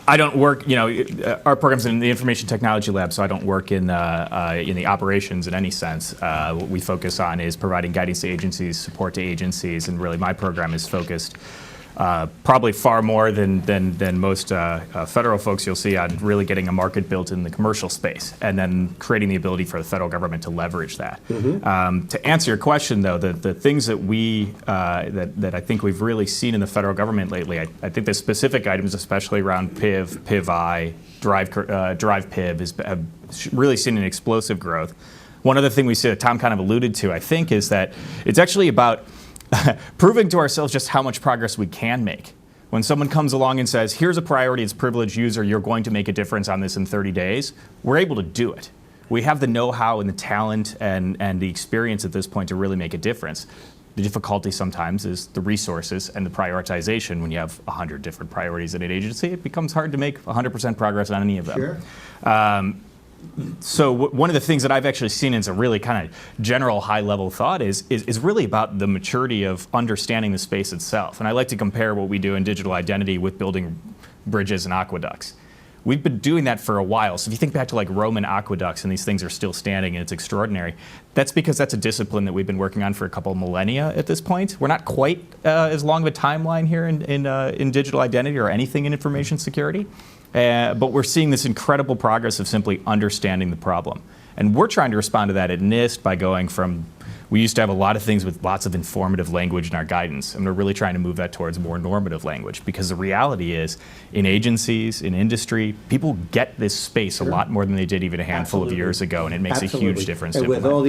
I don't work, our program's in the Information Technology Lab, so I don't work in the operations in any sense. What we focus on is providing guidance to agencies, support to agencies, and really my program is focused probably far more than most federal folks you'll see on really getting a market built in the commercial space and then creating the ability for the federal government to leverage that. To answer your question, though, the things that that I think we've really seen in the federal government lately, I think the specific items, especially around PIV, PIV-I, Drive PIV, have really seen an explosive growth. One other thing we see that Tom kind of alluded to, I think, is that it's actually about proving to ourselves just how much progress we can make. When someone comes along and says, here's a priority as privileged user, you're going to make a difference on this in 30 days, we're able to do it. We have the know-how and the talent and the experience at this point to really make a difference. The difficulty sometimes is the resources and the prioritization. When you have 100 different priorities in an agency, it becomes hard to make 100% progress on any of them. Sure. So one of the things that I've actually seen as a really kind of general high-level thought is really about the maturity of understanding the space itself. And I like to compare what we do in digital identity with building bridges and aqueducts. We've been doing that for a while. So if you think back to like Roman aqueducts and these things are still standing and it's extraordinary, that's because that's a discipline that we've been working on for a couple of millennia at this point. We're not quite as long of a timeline here in digital identity or anything in information security. But we're seeing this incredible progress of simply understanding the problem. And we're trying to respond to that at NIST by going from, we used to have a lot of things with lots of informative language in our guidance, and we're really trying to move that towards more normative language, because the reality is, in agencies, in industry, people get this space a lot more than they did even a handful of years ago, and it makes a huge difference to implement.